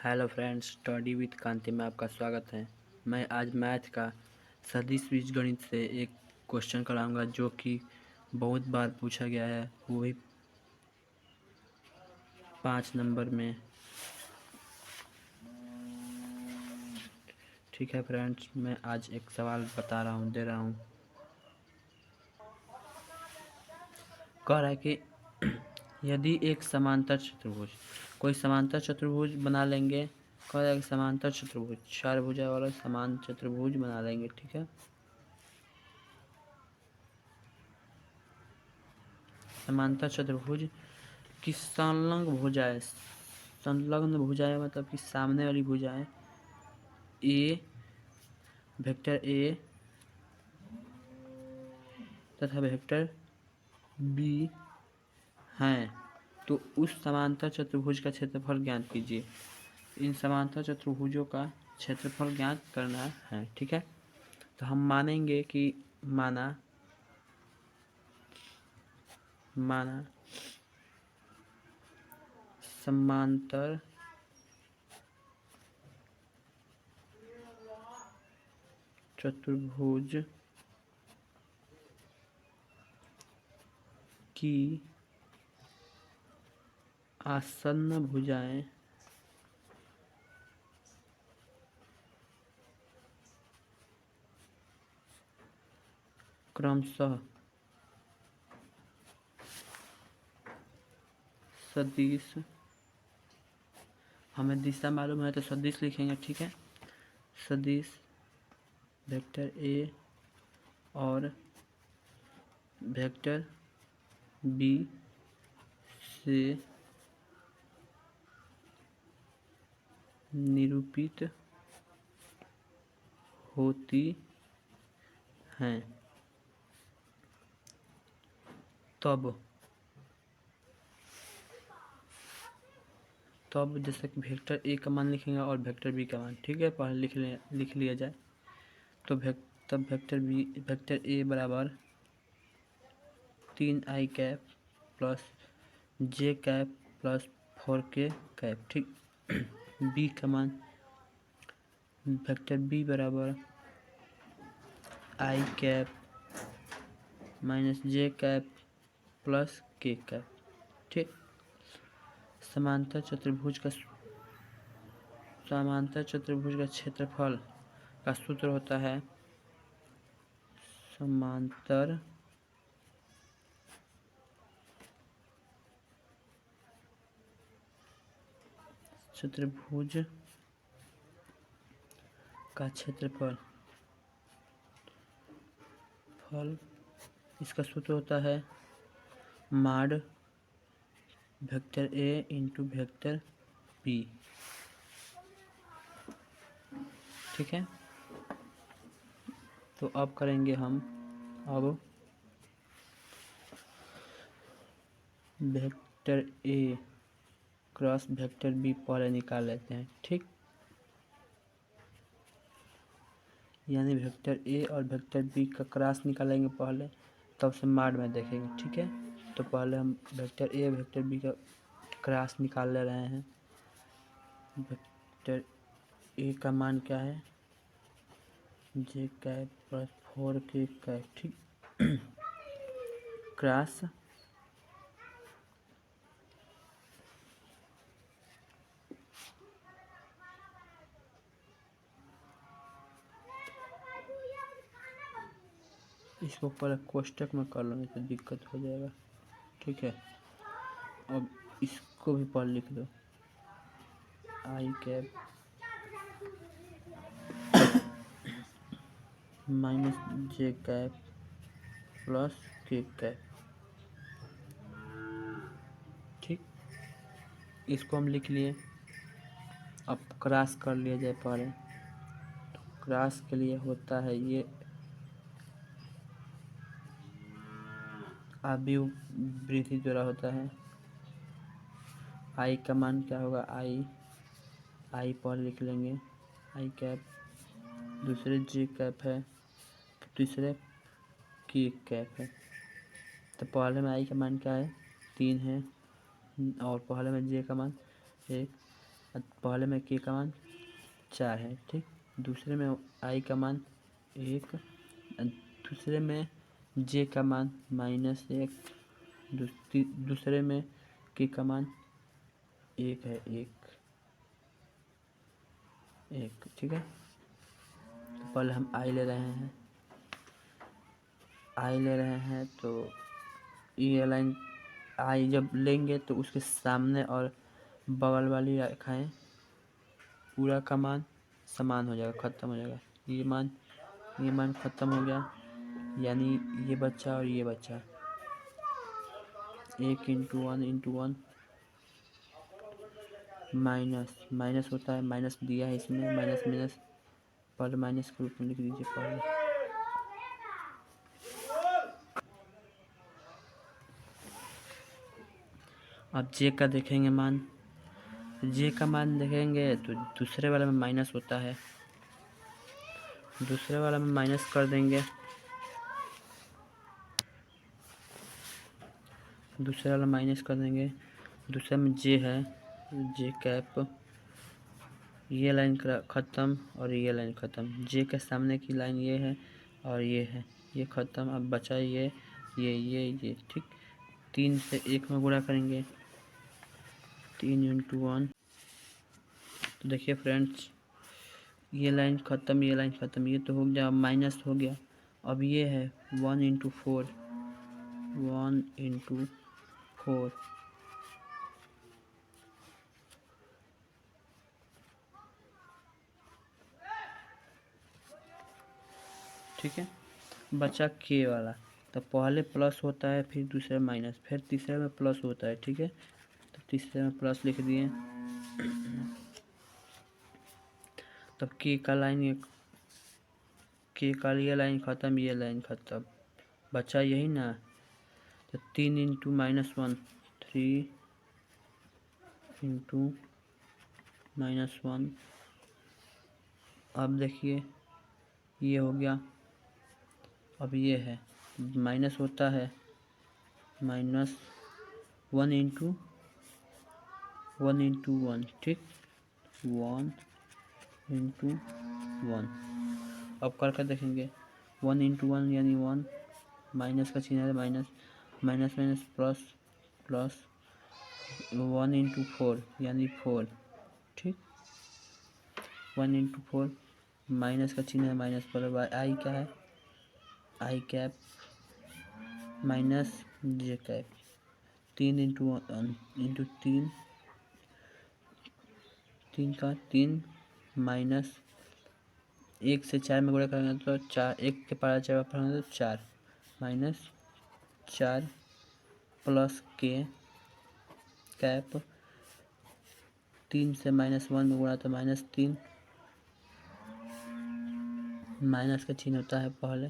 Hello friends, study with कांति में आपका स्वागत है। मैं आज मैथ का सदिश बीजगणित से एक क्वेश्चन कराऊंगा जो कि बहुत बार पूछा गया है, वो भी 5 नंबर में। ठीक है फ्रेंड्स, मैं आज एक सवाल दे रहा हूँ। कह रहा है कि यदि एक समांतर चतुर्भुज, कोई समांतर चतुर्भुज बना लेंगे। कह रहा है कि समांतर चतुर्भुज, 4 भुजा वाला समान चतुर्भुज बना लेंगे। ठीक है, समांतर चतुर्भुज की संलग्न भुजाएं मतलब कि सामने वाली भुजाएं ए, वेक्टर ए तथा वेक्टर बी हैं, तो उस समांतर चतुर्भुज का क्षेत्रफल ज्ञात कीजिए। इन समांतर चतुर्भुजों का क्षेत्रफल ज्ञात करना है। ठीक है, तो हम मानेंगे कि माना समांतर चतुर्भुज की आसन्न भुजाएं क्रमशः सदिश, हमें दिशा मालूम है तो सदिश लिखेंगे। ठीक है, सदिश वेक्टर ए और वेक्टर बी से निरूपित होती हैं। तब जैसे कि वेक्टर ए का मान लिखेंगे और वेक्टर बी का मान। ठीक है, पहले लिख लिया जाए। तो तब वेक्टर ए बराबर 3i कैप प्लस जे कैप प्लस 4k कैप। ठीक, बी का मान वेक्टर बी बराबर i cap minus J cap plus के कैप। ठीक, समांतर चतुर्भुज का क्षेत्रफल का सूत्र होता है समांतर चतुर्भुज का क्षेत्रफल इसका सूत्र होता है mod vector A into vector B. ठीक है, तो अब करेंगे हम vector A cross vector B पहले निकाल लेते हैं। ठीक, यानी वेक्टर ए और वेक्टर बी का क्रॉस निकालेंगे पहले, तब से माड में देखेंगे। ठीक है, तो पहले हम वेक्टर ए वेक्टर बी का क्रॉस निकाल ले रहे हैं। वेक्टर ए का मान क्या है, जे कैप प्लस 4k कैप। ठीक, क्रॉस इसको पहले कोष्टक में कर लो, नहीं तो दिक्कत हो जाएगा। ठीक है, अब इसको भी पहले लिख दो, आई कैप माइनस जे कैप प्लस के कैप। ठीक, इसको हम लिख लिए। अब क्रॉस कर लिया जाए पहले। तो क्रॉस के लिए होता है ये आव्यूह वृद्धि द्वारा होता है। आई का मान क्या होगा, आई पर लिख लेंगे, आई कैप, दूसरे जे कैप है, तीसरे की कैप है। तो पहले में आई का मान क्या है, 3 है, और पहले में जे का मान 1, पहले में के का मान 4 है, ठीक। दूसरे में आई का मान 1, दूसरे में जे का मान -1, दूसरे में के का मान 1 है, 1, ठीक है। तो पहले हम आई ले रहे हैं तो ये लाइन आई जब लेंगे तो उसके सामने और बगल वाली रेखाएं पूरा का मान समान हो जाएगा, ख़त्म हो जाएगा। ये मान ख़त्म हो गया, यानी ये बच्चा और ये बच्चा 1 × 1 × 1 माइनस होता है, माइनस दिया है इसमें, माइनस पहले माइनस के रूप में लिख दीजिए पहले। अब जे का देखेंगे मान, जे का मान देखेंगे तो दूसरे वाले में माइनस होता है, दूसरे वाला में माइनस कर देंगे, दूसरे वाला माइनस कर देंगे। दूसरे में जे है, जे कैप, ये लाइन ख़त्म और ये लाइन ख़त्म। जे के सामने की लाइन ये है और ये है, ये ख़त्म। अब बचा ये, ठीक। 3 से 1 में गुणा करेंगे, 3 × 1। तो देखिए फ्रेंड्स, ये लाइन ख़त्म, ये लाइन ख़त्म, ये तो हो गया, माइनस हो गया। अब ये है 1 × 4, 1 × 4, ठीक है। बचा के वाला, तो पहले प्लस होता है, फिर दूसरे माइनस, फिर तीसरे में प्लस होता है, ठीक है। तो तीसरे में प्लस लिख दिए। तब के का लाइन, के का ये लाइन ख़त्म, ये लाइन ख़त्म, बचा यही ना। तो 3 × -1, 3 × -1। अब देखिए ये हो गया। अब ये है, माइनस होता है, -1 × 1, ठीक, 1 × 1। अब करके देखेंगे, 1 × 1 यानी 1, माइनस का चिन्ह है, माइनस प्लस 1 × 4 यानी 4, ठीक। 1 × 4, माइनस का चिन्ह है, माइनस पर आई क्या है, आई कैप माइनस जे कैप, 3 × 3, 3 का 3, माइनस 1 से 4 में गुणा करेंगे तो 4, 1 के पारा 4 पढ़ेंगे तो 4, -4 प्लस के कैप, 3 से -1 में गुणा तो -3, माइनस का चिन्ह होता है पहले,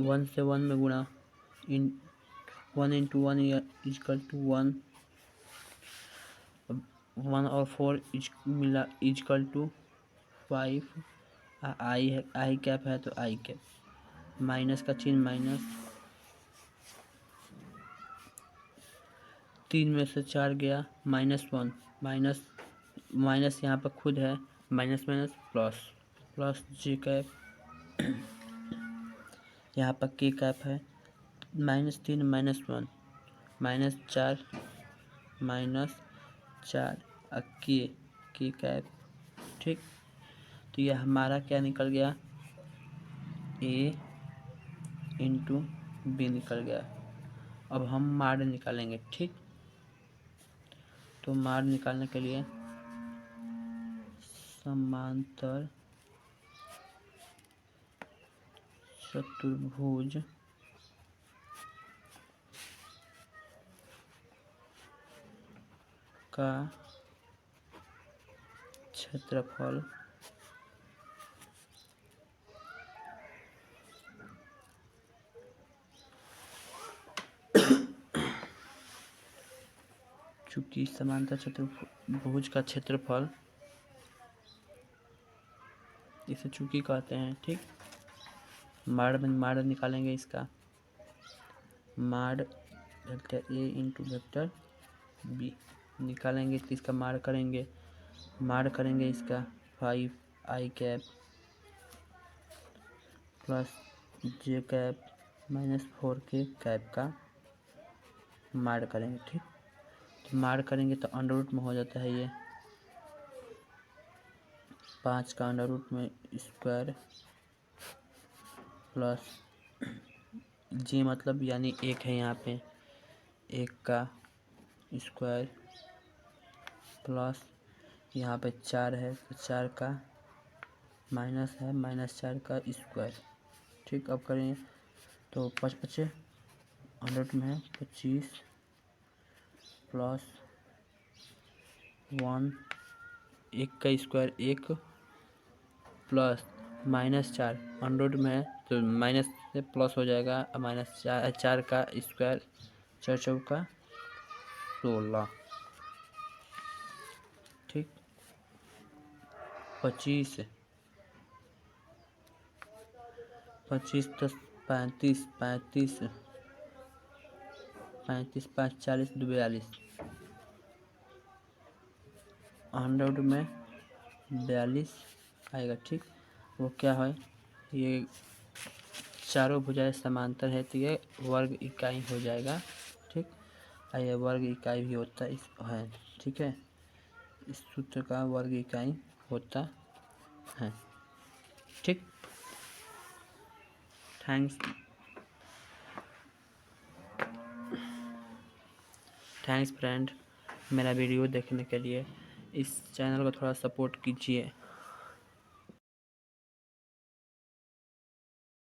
1 से 1 में गुणा, 1 × 1 = 1, 1 और 4 मिला = 5। आई है, आई कैप है तो आई कैप, माइनस का चिन्ह माइनस, 3 में से 4 गया, -1, माइनस यहाँ पर खुद है, माइनस प्लस जी कैप, यहाँ पर के कैप है, -3 -1, -4 के कैप, ठीक। तो यह हमारा क्या निकल गया, A × B निकल गया। अब हम माड निकालेंगे, ठीक। तो माड निकालने के लिए समांतर चतुर्भुज का क्षेत्रफल चूंकि समांतर चतुर्भुज का क्षेत्रफल, इसे चूंकि कहते हैं, ठीक। माड निकालेंगे इसका, माड वेक्टर A × वेक्टर B निकालेंगे तो इसका माड करेंगे मार करेंगे इसका 5i cap plus j cap minus 4k cap का मार करेंगे। ठीक, तो मार करेंगे तो अंडर रूट में हो जाता है ये 5 का अंडर रूट में स्क्वायर प्लस जे मतलब यानी 1 है यहाँ पे 1 का स्क्वायर प्लस यहाँ पे 4 है तो 4 का माइनस है -4 का स्क्वायर। ठीक, अब करें तो 5 बचे अंडर में है 25 प्लस 1 1 का स्क्वायर 1 प्लस -4 अंडर में है तो माइनस से प्लस हो जाएगा -4 का स्क्वायर 4 चौका 16। ठीक, 25 10 35 35 35 5 40 42 100 में 42 आएगा। ठीक, वो क्या है ये चारों भुजाएं समांतर है तो ये वर्ग इकाई हो जाएगा। ठीक, ये वर्ग इकाई भी होता है। ठीक है, इस सूत्र का वर्ग इकाई होता है। ठीक, थैंक्स फ्रेंड मेरा वीडियो देखने के लिए। इस चैनल को थोड़ा सपोर्ट कीजिए।